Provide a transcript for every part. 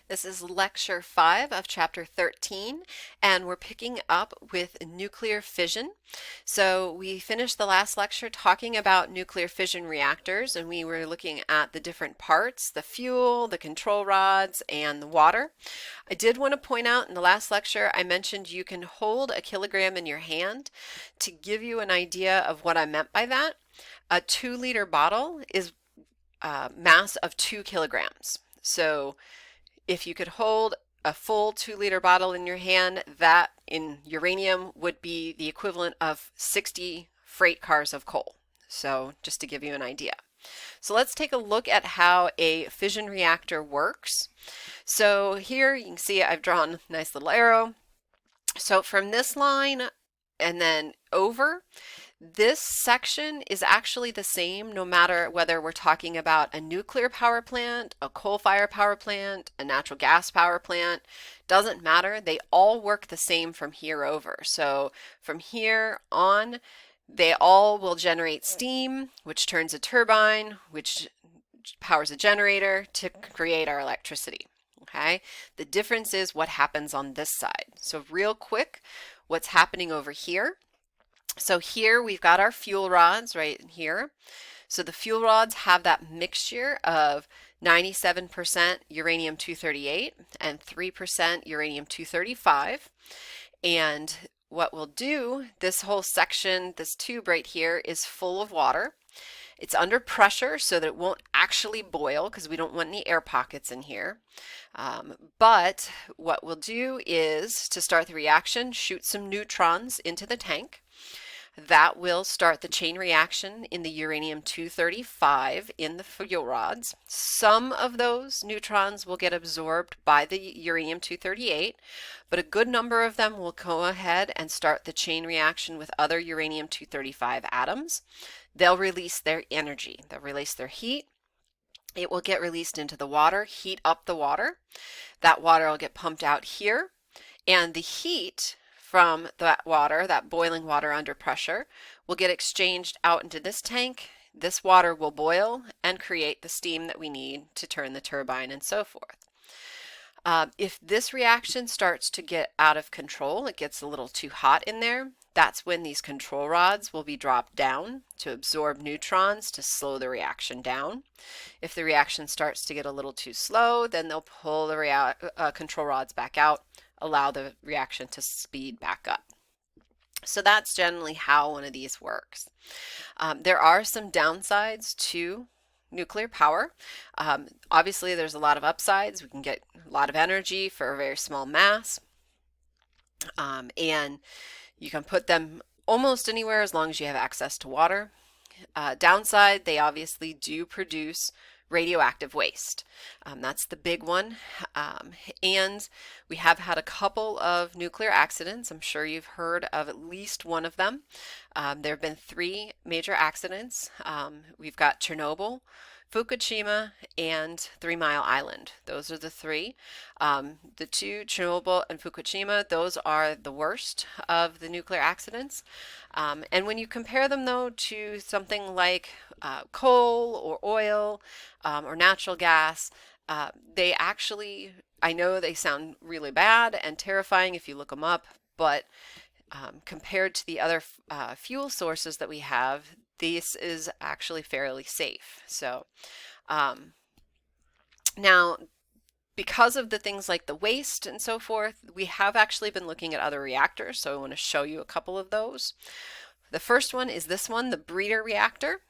This is lecture 5 of chapter 13, and we're picking up with nuclear fission. So we finished the last lecture talking about nuclear fission reactors, and we were looking at the different parts, the fuel, the control rods, and the water. I did want to point out in the last lecture, I mentioned you can hold a kilogram in your hand. To give you an idea of what I meant by that, a 2-liter bottle is mass of 2 kilograms. So if you could hold a full 2-liter bottle in your hand, that in uranium would be the equivalent of 60 freight cars of coal. So just to give you an idea. So let's take a look at how a fission reactor works. So here you can see I've drawn a nice little arrow. So from this line and then over, this section is actually the same no matter whether we're talking about a nuclear power plant, a coal-fired power plant, a natural gas power plant. Doesn't matter. They all work the same from here over. So from here on, they all will generate steam, which turns a turbine, which powers a generator to create our electricity. Okay, the difference is what happens on this side. So real quick, what's happening over here? So here we've got our fuel rods right here. So the fuel rods have that mixture of 97% uranium-238 and 3% uranium-235. And what we'll do, this whole section, this tube right here is full of water. It's under pressure so that it won't actually boil because we don't want any air pockets in here. But what we'll do is, to start the reaction, shoot some neutrons into the tank. That will start the chain reaction in the uranium-235 in the fuel rods. Some of those neutrons will get absorbed by the uranium-238, but a good number of them will go ahead and start the chain reaction with other uranium-235 atoms. They'll release their energy. They'll release their heat. It will get released into the water, heat up the water. That water will get pumped out here, and the heat from that water, that boiling water under pressure, will get exchanged out into this tank. This water will boil and create the steam that we need to turn the turbine and so forth. If this reaction starts to get out of control, it gets a little too hot in there, that's when these control rods will be dropped down to absorb neutrons to slow the reaction down. If the reaction starts to get a little too slow, then they'll pull the control rods back out, allow the reaction to speed back up. So that's generally how one of these works. There are some downsides to nuclear power. Obviously, there's a lot of upsides. We can get a lot of energy for a very small mass. And you can put them almost anywhere as long as you have access to water. Downside, they obviously do produce radioactive waste. That's the big one. And we have had a couple of nuclear accidents. I'm sure you've heard of at least one of them. There have been 3 major accidents. We've got Chernobyl, Fukushima, and 3 Mile Island. Those are the 3. The 2, Chernobyl and Fukushima, those are the worst of the nuclear accidents. And when you compare them, though, to something like coal or oil or natural gas, they actually, I know they sound really bad and terrifying if you look them up, but compared to the other fuel sources that we have, this is actually fairly safe. So now, because of the things like the waste and so forth, we have actually been looking at other reactors, so I want to show you a couple of those. The first one is this one, the breeder reactor.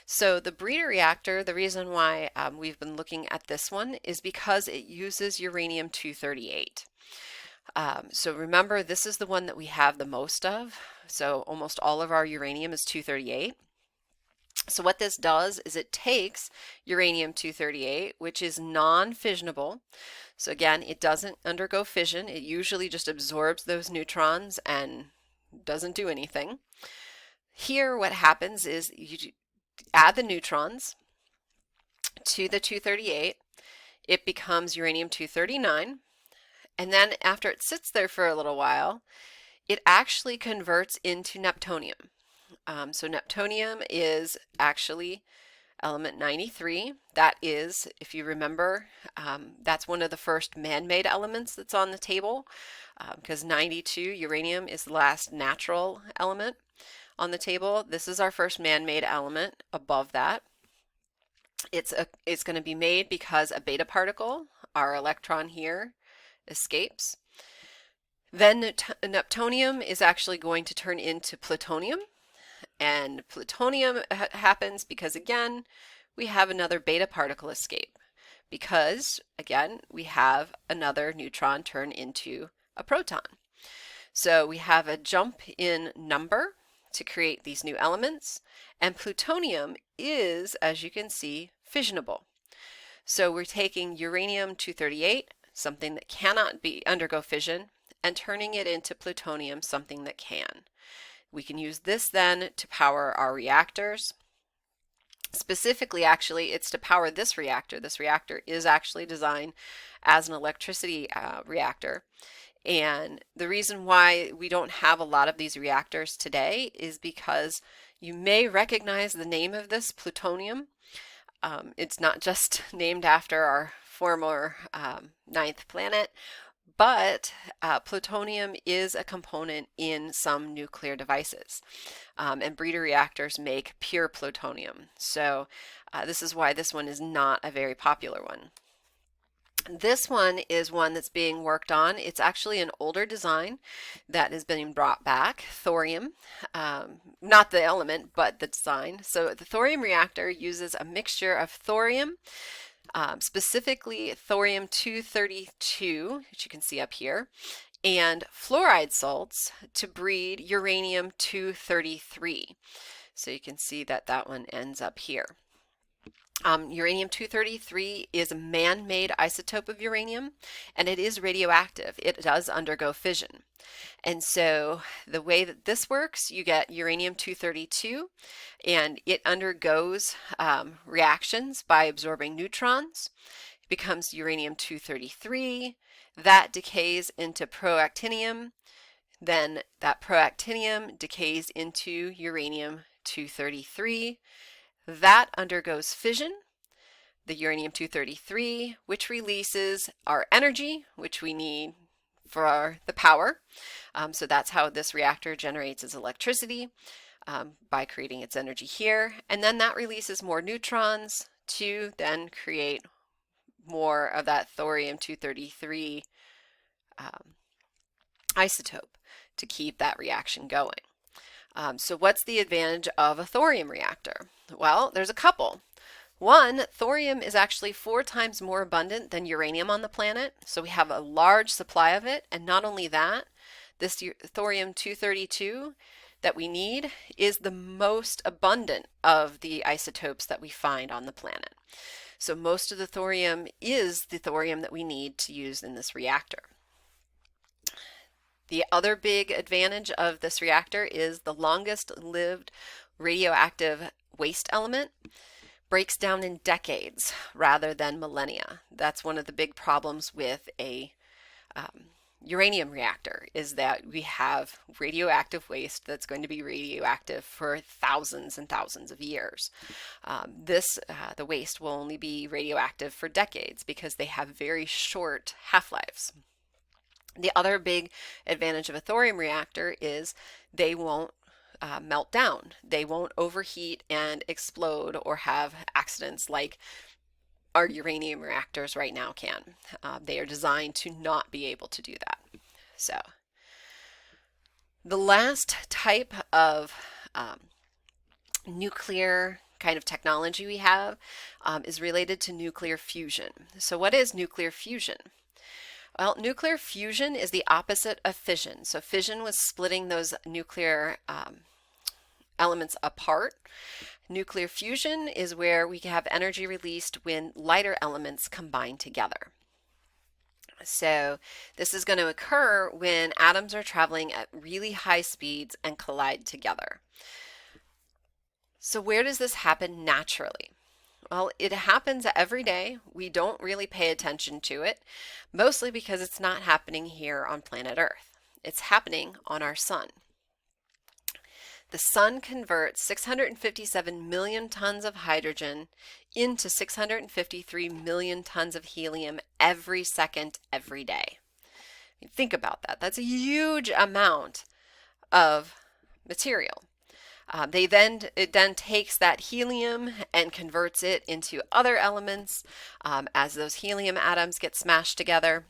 So the breeder reactor, the reason why we've been looking at this one is because it uses uranium-238. So remember, this is the one that we have the most of. So almost all of our uranium is 238. So what this does is it takes uranium-238, which is non-fissionable. So again, it doesn't undergo fission. It usually just absorbs those neutrons and doesn't do anything. Here, what happens is you add the neutrons to the 238. It becomes uranium-239. And then after it sits there for a little while, it actually converts into neptunium. So neptunium is actually Element 93, that is, if you remember, that's one of the first man-made elements that's on the table, because 92, uranium, is the last natural element on the table. This is our first man-made element above that. It's going to be made because a beta particle, our electron here, escapes. Then neptunium is actually going to turn into plutonium, and plutonium happens because, again, we have another beta particle escape, because, again, we have another neutron turn into a proton. So we have a jump in number to create these new elements, and plutonium is, as you can see, fissionable. So we're taking uranium-238, something that cannot undergo fission, and turning it into plutonium, something that can. We can use this then to power our reactors. Specifically, actually, it's to power this reactor. This reactor is actually designed as an electricity reactor. And the reason why we don't have a lot of these reactors today is because you may recognize the name of this, plutonium. It's not just named after our former 9th planet, but plutonium is a component in some nuclear devices. And breeder reactors make pure plutonium. So this is why this one is not a very popular one. This one is one that's being worked on. It's actually an older design that is being brought back, thorium, not the element, but the design. So the thorium reactor uses a mixture of thorium, specifically thorium-232, which you can see up here, and fluoride salts to breed uranium-233. So you can see that that one ends up here. Uranium-233 is a man-made isotope of uranium, and it is radioactive. It does undergo fission. And so the way that this works, you get uranium-232, and it undergoes reactions by absorbing neutrons. It becomes uranium-233. That decays into proactinium. Then that proactinium decays into uranium-233. That undergoes fission, the uranium-233, which releases our energy, which we need for the power. So that's how this reactor generates its electricity, by creating its energy here. And then that releases more neutrons to then create more of that thorium-233 isotope to keep that reaction going. So what's the advantage of a thorium reactor? Well, there's a couple. One, thorium is actually 4 times more abundant than uranium on the planet, so we have a large supply of it. And not only that, this thorium-232 that we need is the most abundant of the isotopes that we find on the planet. So most of the thorium is the thorium that we need to use in this reactor. The other big advantage of this reactor is the longest lived radioactive waste element breaks down in decades rather than millennia. That's one of the big problems with a uranium reactor, is that we have radioactive waste that's going to be radioactive for thousands and thousands of years. The waste will only be radioactive for decades because they have very short half-lives. The other big advantage of a thorium reactor is they won't melt down. They won't overheat and explode or have accidents like our uranium reactors right now can. They are designed to not be able to do that. So the last type of nuclear kind of technology we have is related to nuclear fusion. So what is nuclear fusion? Well, nuclear fusion is the opposite of fission. So fission was splitting those nuclear elements apart. Nuclear fusion is where we have energy released when lighter elements combine together. So this is going to occur when atoms are traveling at really high speeds and collide together. So where does this happen naturally? Well, it happens every day. We don't really pay attention to it, mostly because it's not happening here on planet Earth. It's happening on our sun. The sun converts 657 million tons of hydrogen into 653 million tons of helium every second, every day. Think about that. That's a huge amount of material. It then takes that helium and converts it into other elements as those helium atoms get smashed together.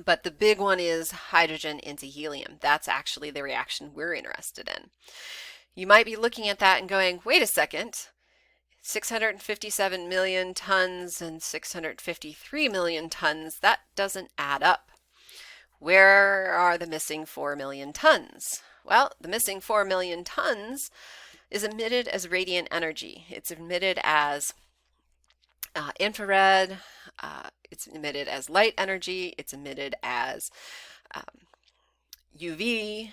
But the big one is hydrogen into helium. That's actually the reaction we're interested in. You might be looking at that and going, wait a second, 657 million tons and 653 million tons, that doesn't add up. Where are the missing 4 million tons? Well, the missing 4 million tons is emitted as radiant energy. It's emitted as infrared, it's emitted as light energy, it's emitted as UV,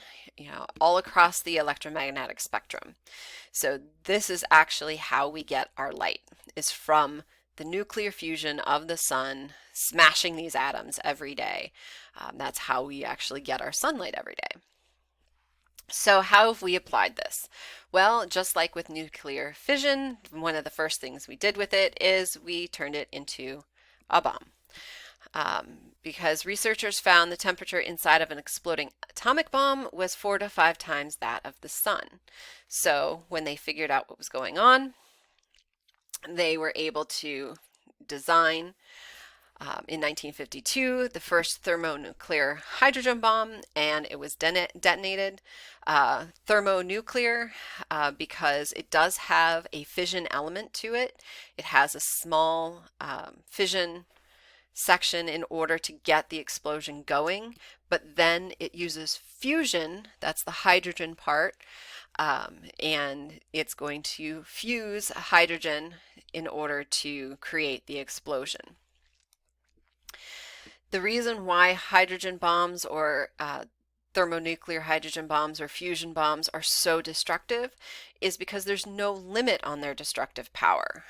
all across the electromagnetic spectrum. So this is actually how we get our light, is from the nuclear fusion of the sun smashing these atoms every day. That's how we actually get our sunlight every day. So how have we applied this? Well, just like with nuclear fission, one of the first things we did with it is we turned it into a bomb. Because researchers found the temperature inside of an exploding atomic bomb was 4 to 5 times that of the sun. So when they figured out what was going on, they were able to design in 1952 the first thermonuclear hydrogen bomb, and it was detonated thermonuclear because it does have a fission element to it. It has a small fission section in order to get the explosion going, but then it uses fusion, that's the hydrogen part, and it's going to fuse hydrogen in order to create the explosion. The reason why hydrogen bombs or thermonuclear hydrogen bombs or fusion bombs are so destructive is because there's no limit on their destructive power.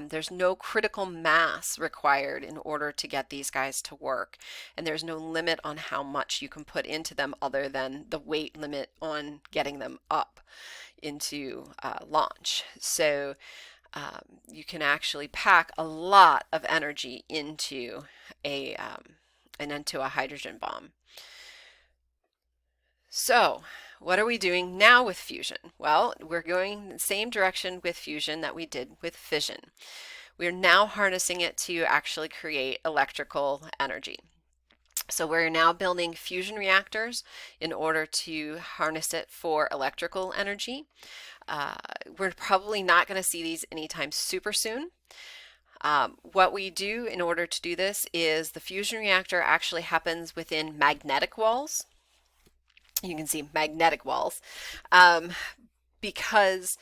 There's no critical mass required in order to get these guys to work, and there's no limit on how much you can put into them other than the weight limit on getting them up into launch. So you can actually pack a lot of energy into a hydrogen bomb. So what are we doing now with fusion? Well, we're going the same direction with fusion that we did with fission. We're now harnessing it to actually create electrical energy. So we're now building fusion reactors in order to harness it for electrical energy. We're probably not going to see these anytime super soon. What we do in order to do this is the fusion reactor actually happens within magnetic walls. You can see magnetic walls because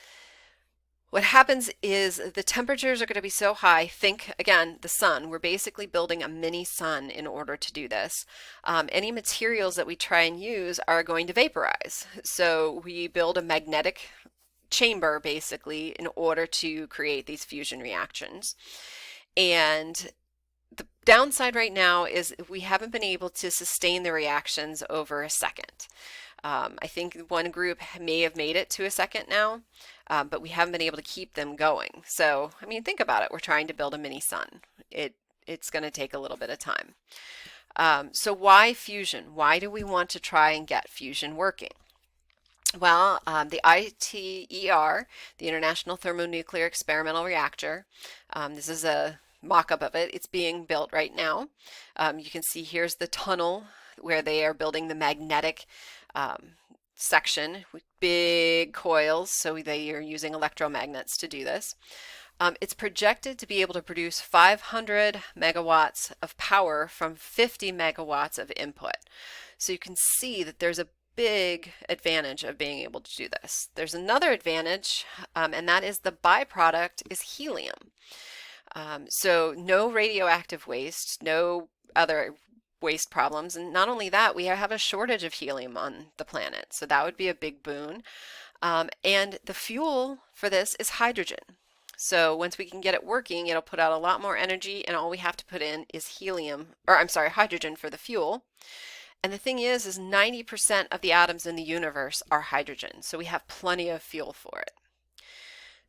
what happens is the temperatures are going to be so high. Think again, the sun. We're basically building a mini sun in order to do this. Any materials that we try and use are going to vaporize. So we build a magnetic chamber basically in order to create these fusion reactions. And the downside right now is we haven't been able to sustain the reactions over a second. I think one group may have made it to a second now, but we haven't been able to keep them going. So, I mean, think about it. We're trying to build a mini sun. It's going to take a little bit of time. So why fusion? Why do we want to try and get fusion working? Well, the ITER, the International Thermonuclear Experimental Reactor, this is a mock-up of it. It's being built right now. You can see here's the tunnel where they are building the magnetic section with big coils, so they are using electromagnets to do this. It's projected to be able to produce 500 megawatts of power from 50 megawatts of input. So you can see that there's a big advantage of being able to do this. There's another advantage, and that is the byproduct is helium. So no radioactive waste, no other waste problems, and not only that, we have a shortage of helium on the planet, so that would be a big boon. And the fuel for this is hydrogen. So once we can get it working, it'll put out a lot more energy, and all we have to put in is hydrogen for the fuel. And the thing is 90% of the atoms in the universe are hydrogen, so we have plenty of fuel for it.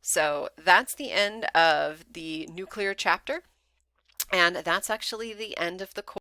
So that's the end of the nuclear chapter, and that's actually the end of the course.